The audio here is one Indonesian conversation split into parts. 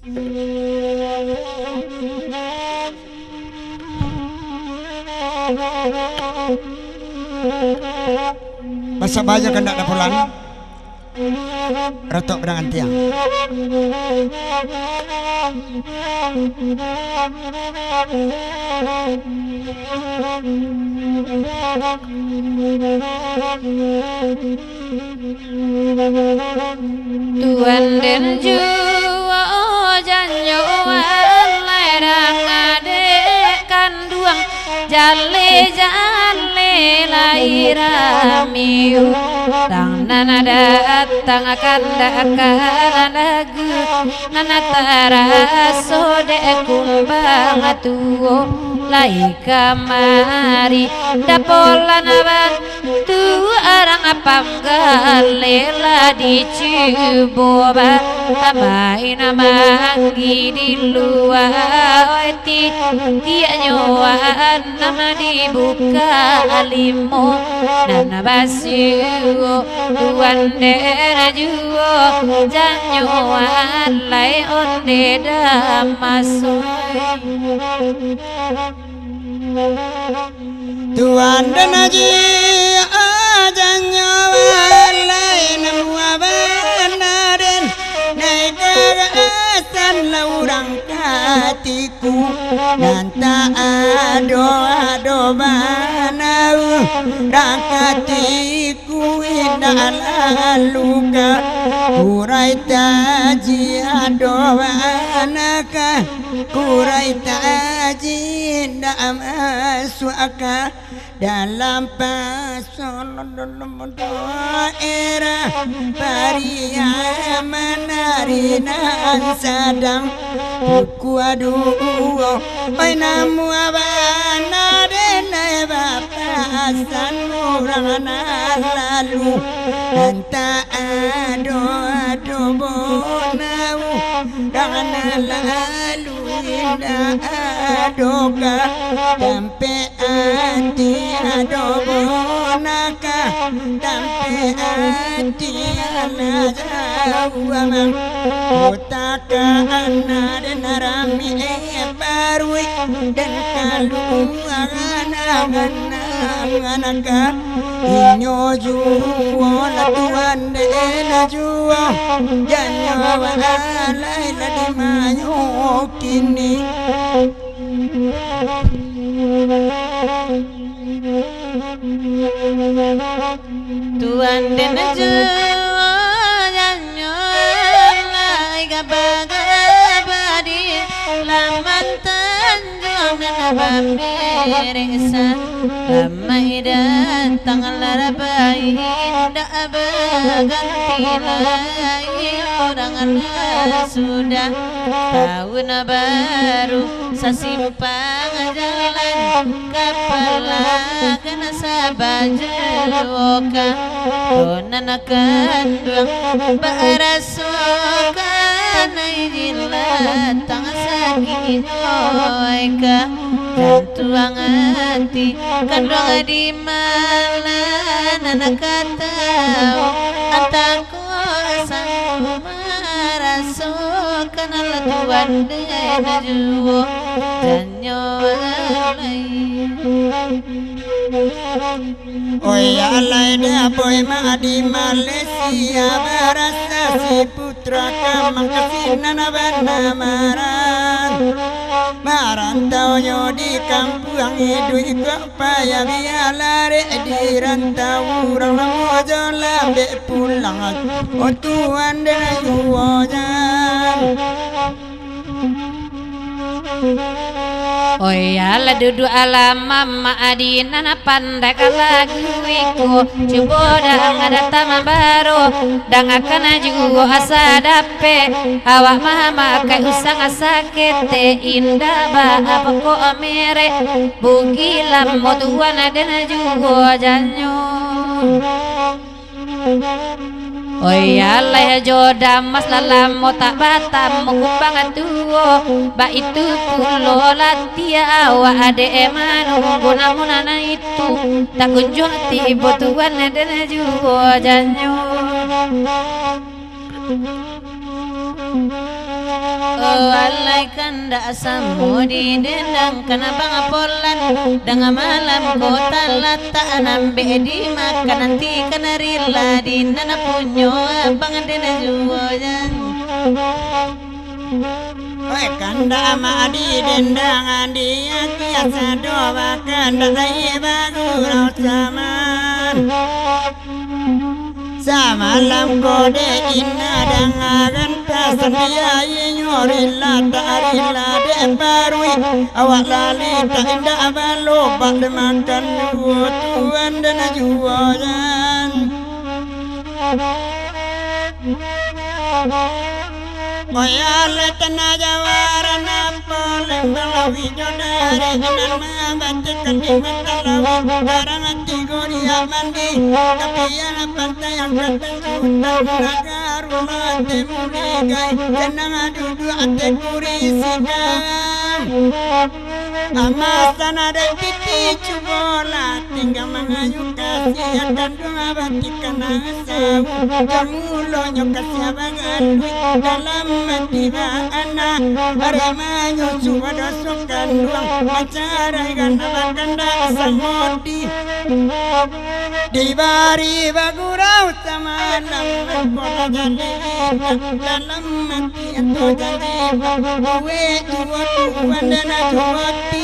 Masa baja kan tak ada pulang rotok berangan tiang. Tuan den jua janyo lerang adek kanduang jale lairamiu tang nana datang akan lagu nana taraso de kumbang tuo lai kamari dapolan tu arang apanggal lela dicuboba abai namanggi di luar ti dia nyoan nama dibuka alimo nana basiu tuan dera juo janyoan lai onde damasoi Tuan dan haji ajanyo lain muabanaden naik asan laurang katiku nanta ado banau rakatiku indah luka kurai taji ado banaka kurai taji indah suaka dalam pasolon era paria menari nan sadang buku aduh oi namu abana denai bapasan murang lalu anta ado bonau dana lalu indah adoka sampai anti adobonaka sampai anti anajawamang utaka dan rami baru dan kaluangan anaka inyo juo la tuan dena juo janyo walai la di mayo kini Tuan den juo janyo lai gabagabadi laman tanjung pameresa lamai datang larabai dak berganti lagi orang sudah tahun baru sasimpang jalan kepala kena sabajoka tonan kandung barasokan jilat tang sakinoika dan tuang hati kandung di malan anak katau antaku sang marasukan ala tuan dena juo janyo alai oi alai dia boy ma di Malaysia barasa si putra kamang kasinan maran tau nyo di kampung hidup kepaya bialare di rantau orang mojo lambe pulang o tuan dena juojan oi ala dudu ala mama adina na pandai kalaguiku cubo dang ada tama baru dang akan juo asa dape awak mama kai usang asakete indah ba apa ko amere bugilam motuan adena juo janyo oi alai joda mas lalam tak batam mukubang tuo ba itu pulo latia wa ade emanu guna munana itu tak kunjung tibo tuan dena juo janyo alai kanda asamu di dendang kena bang polan dengan malam kota lata nambe di makan nanti kena rila di nana punyo bang dena jualan. Oi kanda ma di dendang dia biasa doa kanda lagi bagurau zaman. Samalam kode inna dangagan pasan dia nyorilla tarilla de barui awak lali tak indah balo bak makan tuan dan jualan. Moyale tenaga warna pole belawi jodare nan mabatekan di matalawi barang hati gori mandi tapi yang pantai yang ketemu naga rumah temuligai tenang duduk ate kuri sikam amasan ada titi cubola tinggal mengayuh kasih dan doa batikan asau jamulo nyokasnya banget dalam tiba anak harimanya cuma dosokan ruang macarai ganda baganda samodi di bari bagurau sama dalam kota jadi dalam mati atau jadi gue dua tuan dan juwati.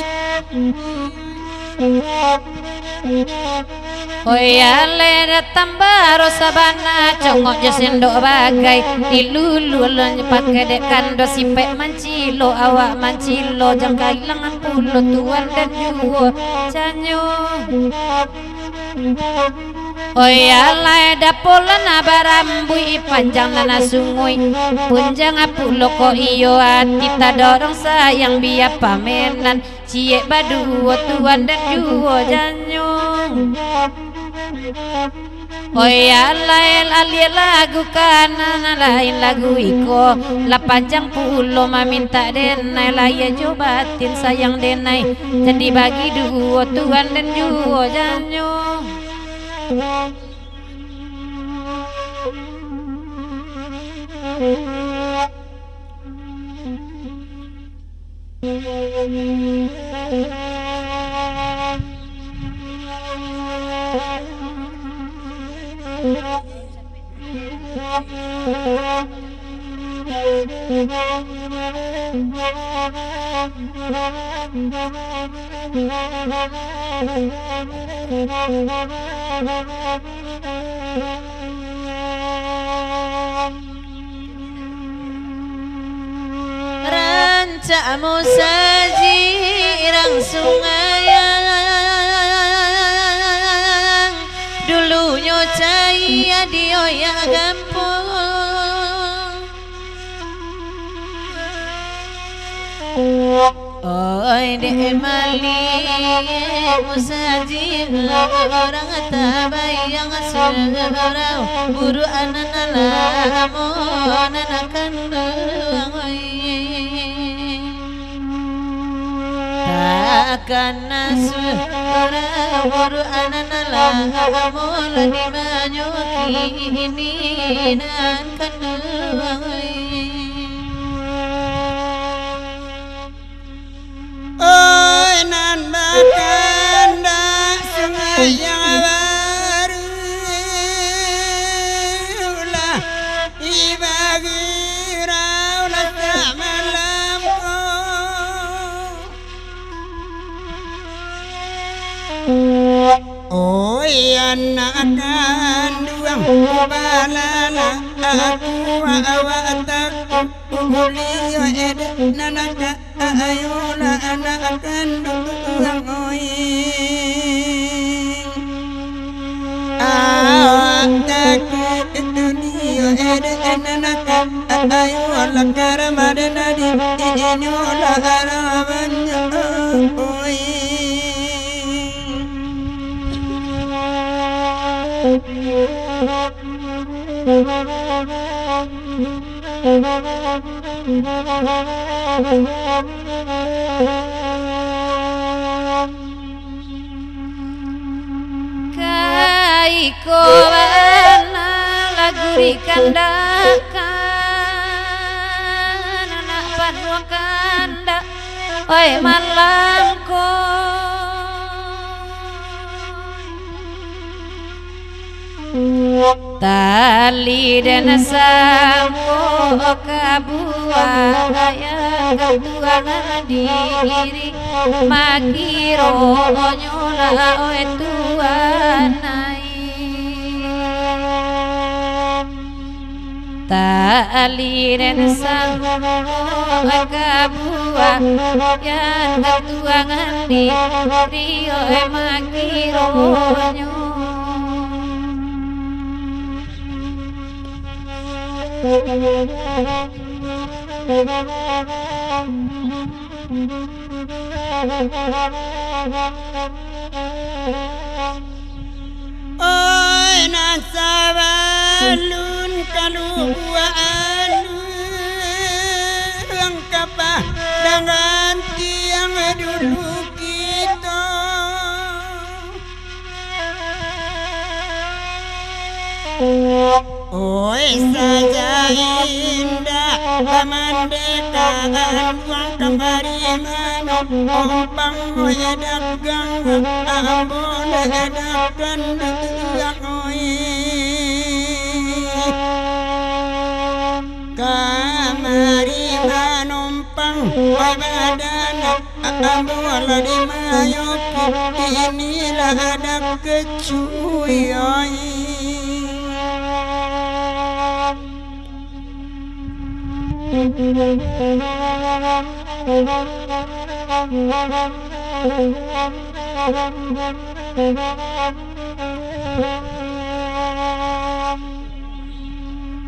Hoyale datang baru sabana congok jasendok bagai dilulu lenyepat kedek kando sipek mancilo awak mancilo jangka ilangan pulo tuan dan juo canyo. Hoyale dapolan abarambui panjang nana sungui punjang apulo ko iyo hati tak dorong sayang biar pamenan ciek badu tuan dan juo janyo. Hoyale alia lagu kanan lain lagu iko la panjang pulo maminta denai laya jobatin sayang denai jadi bagi dua tuan dan juo janyo. Rancamu saji irang sungai dulunya cahaya dioyak gampang. Oi de mali musaji orang tabayang surau buru ananala mo nanakan takkan surau buru ananala mo lani manyoki ini nan kan Oi nan bakanda sungai yang baru lah ibagi raulah semalam oi anak kandung balala aku awak takku mulia nanaka ayolah anak kandung oi awak takut dunia nanaka ayolah karamadana di inyolah harapannya oi Kaiko bana lagu dikandakan anak anu kanda oi malamko tali dan sangko kabuah ayang ketuangan diri makiro nyola oe tuanai tali dan sangko kabuah ayang ketuangan diri oe makiro nyola oi nasabalun kaluan lengkapah dengan tiang dulu kita oi saja indah pemandekan uang kembali mana ompang oi dagang ambon dagang duang oi kamari manompang oi badana ambon di mayo inilah ada kecuy oi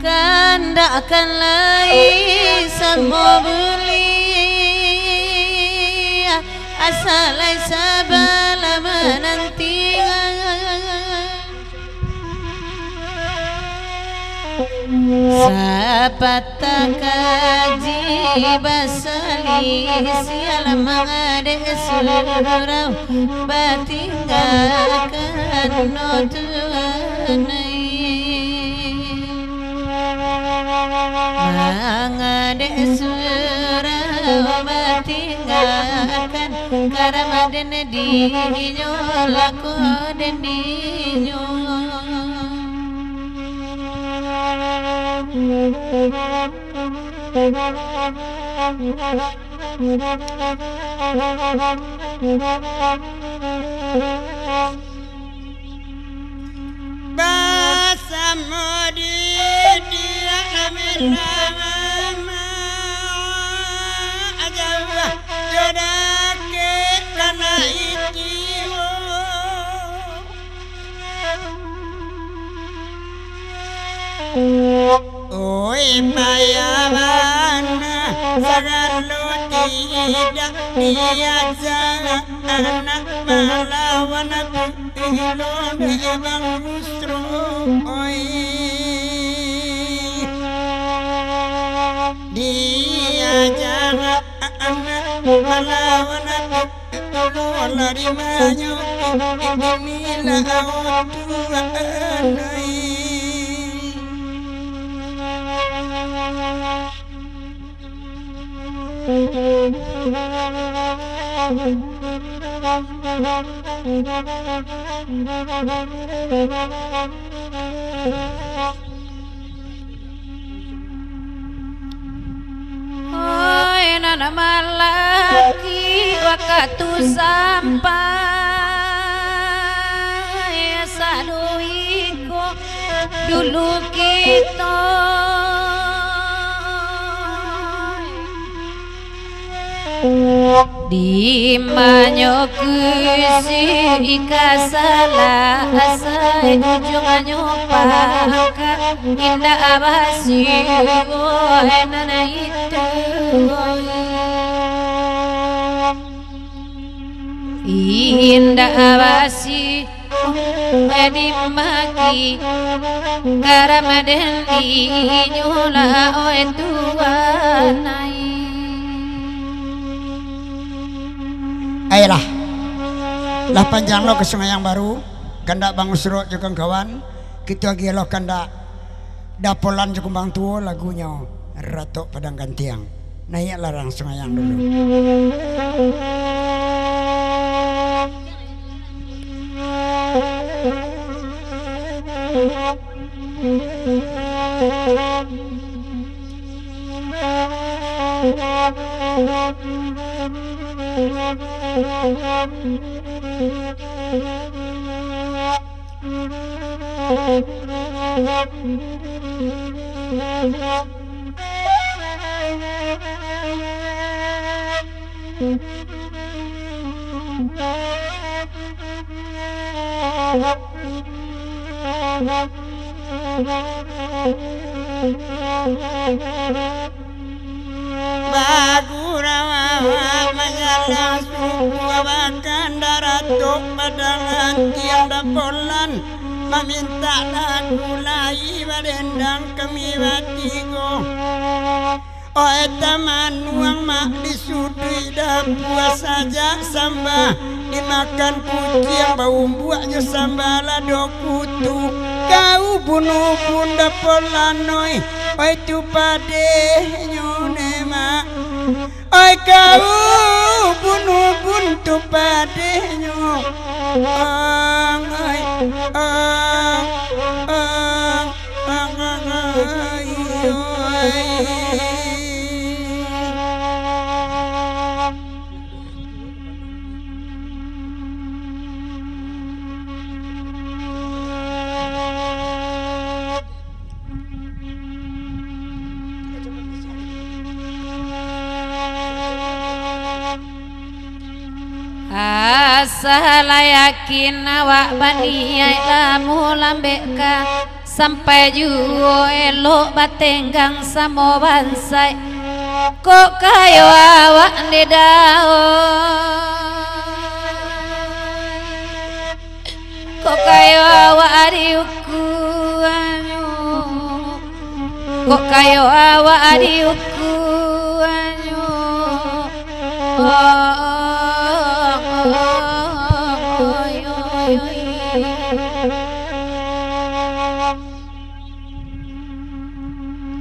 kanda akan lai semua beli asal sabala menanti sapata kaji basali sial mangade surau batinggalkan no tuanai mangade surau batinggalkan karamaden dinyo lako den dinyo basamodi dia lama aja jodake kana itiwo oi mayabana sagalo tidak diajak anak melawan pilon bang mustro oi diajak anak melawan pilon dari mayo inilah tuan oi nana malaki waktu sampai saduiko dulu kita di manyo kusi ikasala asai ujung paka indah abasi nana itu indah abasi di maki karamaden di nyola oe tuanai ayolah lah panjang lo ke sungai yang baru kanda bang usro juga kawan kita lagi lo kanda dapolan cukup bang tua lagunya Ratu Padang Gantiang Nah ya lah langsung ayang dulu. Bagurawa majalah suku abakan daratuk padangan tiang dapolan meminta lagu lai badendang kami batigo. Oh taman uang mak disudui dah puas saja sambah dimakan kucing bau buahnya sambal lado kutu kau bunuh bunda polanoi oi tu pade nyonema oi kau bunuh buntu pade nyo oi Asal yakin awak baniai lamu lambeka sampai juo elok batenggang samo bansai kok kayo awak nedao kok kayo awak adiuku anyu kok kayo awak adiuku anyu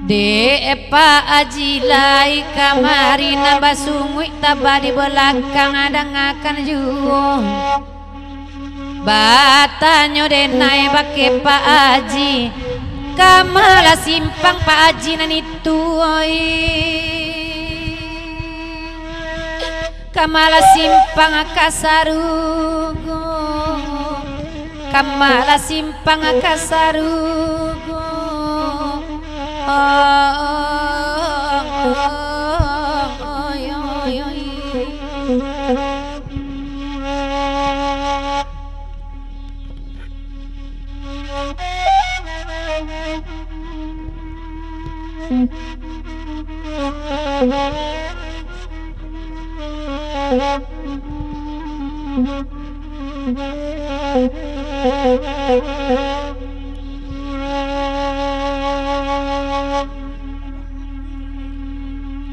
De Pak Aji lai kamari nambah sungguh tabah di belakang ada ngakan juo batanyo denai bake Pak Aji kamala simpang Pak Aji nanitu oi kamala simpang akasarugo kamala simpang akasarugo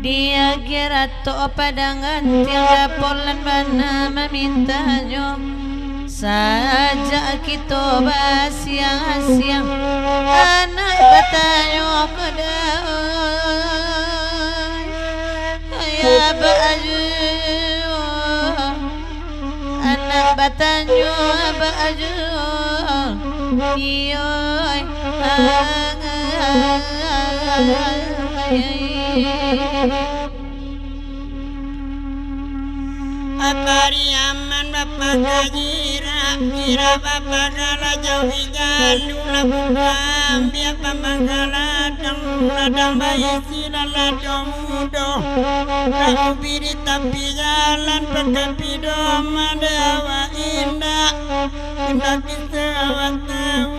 Dia kira to padangan tiada polan mana memintanya saja kita basiang-siang anak batanyo kedai ya baju anak batanyo baju dioi Apari aman bapak kajira kira bapak kala jauh galu labam biar pamangala ladang bayi silala domudo aku biri tapi jalan pekapi domadawa indah indah kita awatau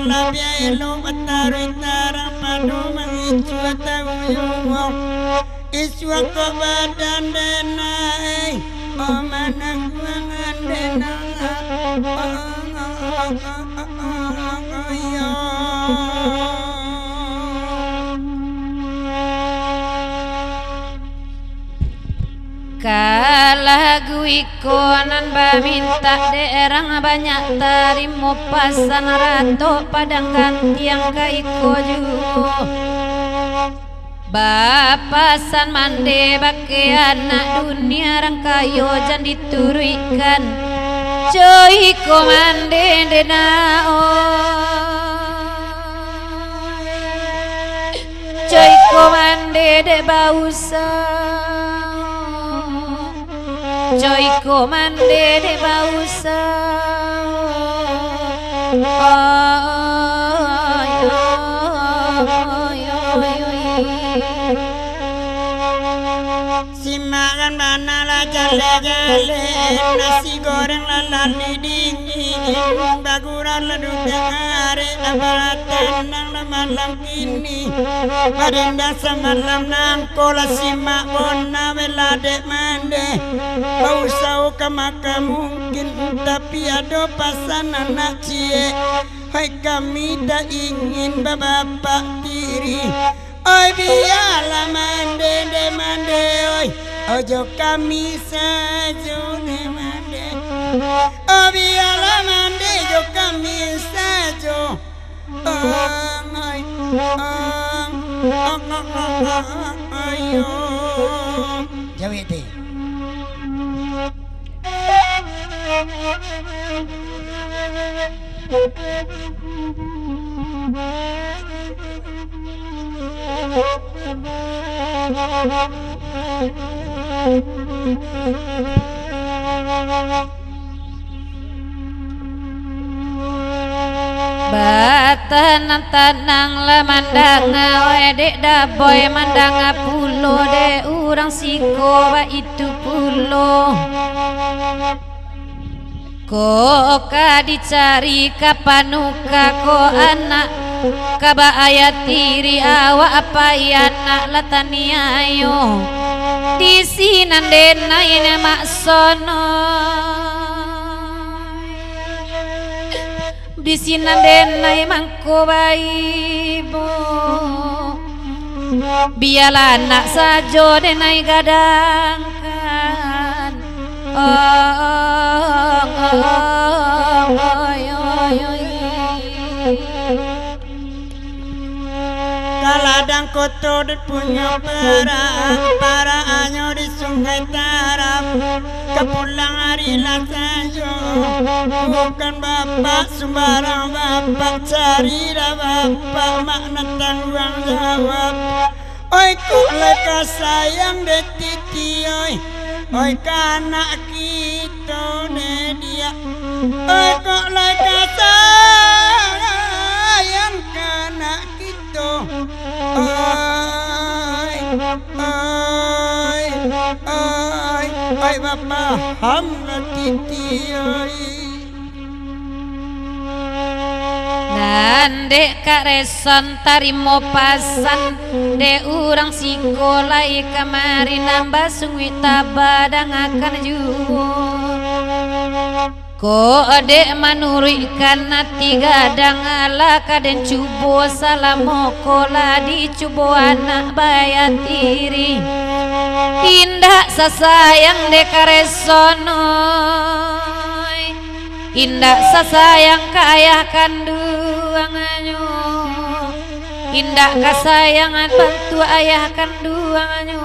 labia elo bataru tarang padu mengicu tahu yungong iswa ko badan denai oh manang wangan denang Kalagu ikonan baminta derang banyak tarimu pasan rato padang gantiang ka iko ju Bapasan mande bake anak dunia rangkayo jan diturikan coy komande denao coy komande de bausa coy komande de bausa Simakan mana lah jale-jale nasi goreng lalali dingin baguran leduk hari aparat tenang malam ini padenda semalam nangkola simak bona belade mande bau sau kamaka mungkin tapi ada pasan anak cie hai kami tak ingin bapak tiri oi biarlah mande de mande oi ojo kami saja de mande oi biarlah mande ojo kami saja ayo jawab deh Batenang-tenang le mandang wedek da boy mandang pulo de urang siko ba itu pulo ko ka dicari kapanuka ko anak kaba ayat tiri awa apa anak latani ayo di sinan dena ina maksono di sinan dena mangko baibo biarlah anak sajo denai gadangkan Kaladang kotor punya para anyo di sungai tarap kepulang hari saja bukan bapak sembarang bapak carilah bapak makna tanggung jawab oi kok leka sayang de titi oi kanak kita de dia oi kok leka sayang kanak kita oi bapak hamna titi Nande kak reson tarimo pasan de urang sikolai kamari nambah sungwi tabadang akan juo ko adek manurikan nati gadang ala kaden cubo salamo kola di cubo anak bayat tiri indah sasayang de karesonoi indah sasayang ka ayah kandungannya indah kasayangan bantu ayah kandungannya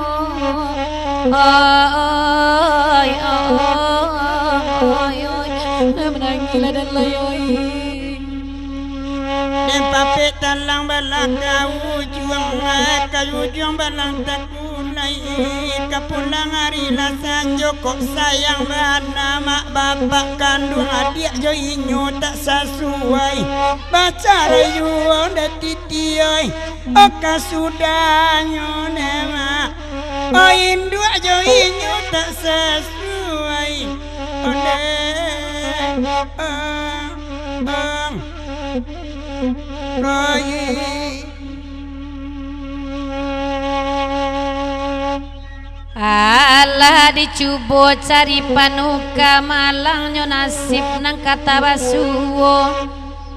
menangilah dan layoi dan papet talang balang kau juang balang takulai kapulang hari lasan joko sayang bana mak bapak kandung adik jo inyo tak sesuai baca rayu de titi oi oka sudahnya nema indu jo inyo tak sesuai Allah dicubo cari panuka malangnya nasib nang kata basuo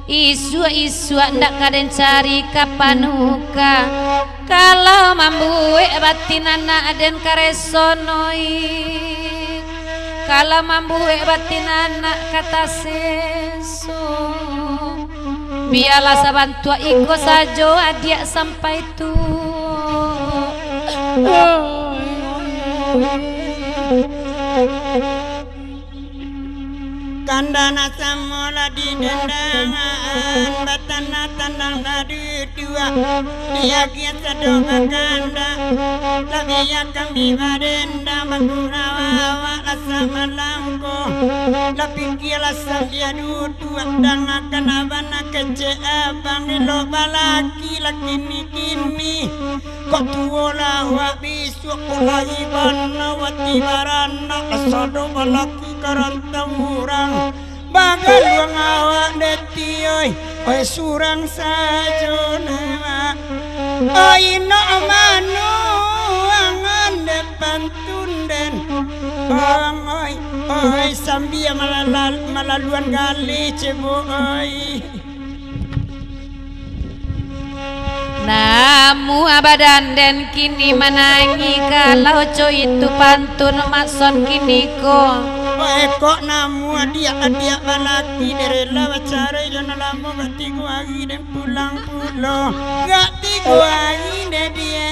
isu ndak kaden cari kapanuka kalau mambuwe batin anak den karesonoi kalau mambuwe batin anak kata seso biarlah sabantua iko sajo adia sampai tu Kandana samola di dendangan batana tandang dari dua dia kita doa kanda tapi ya kami barenda bagurawa asa malangko tapi kira dia dua dan akan abana kece abang lo balaki laki kini kok tuola wa bisu kulai bana wati barana asodo balaki karantang urang bagal wang awak deti oi surang sajona oi no manu angan depan tunden oi sambia malaluan gali cebo oi namu abadan dan kini menangi kalau coy itu pantun maksud kini ko kok namu dia balaki dari lawa cara jangan lama gati guagi dan pulang gati guagi dan dia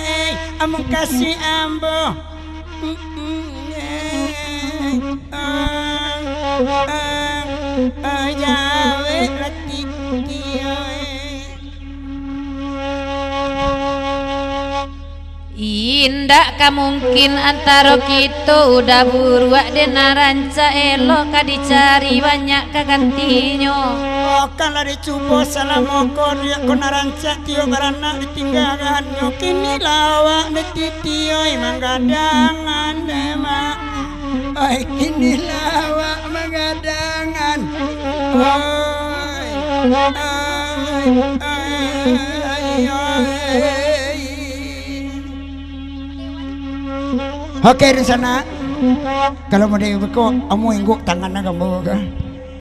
amung kasih ambo jawe lati indak kamungkin antara kita udah buruak dena ranca elok dicari banyak kagantinyo kalau dicoba salah mokor ya kena ranca tio barana ditinggalkan kini lawak dititio manggadangan dema kini lawak manggadangan Oke di sana kalau mau dibuka, kamu ingguk tangan kamu kan.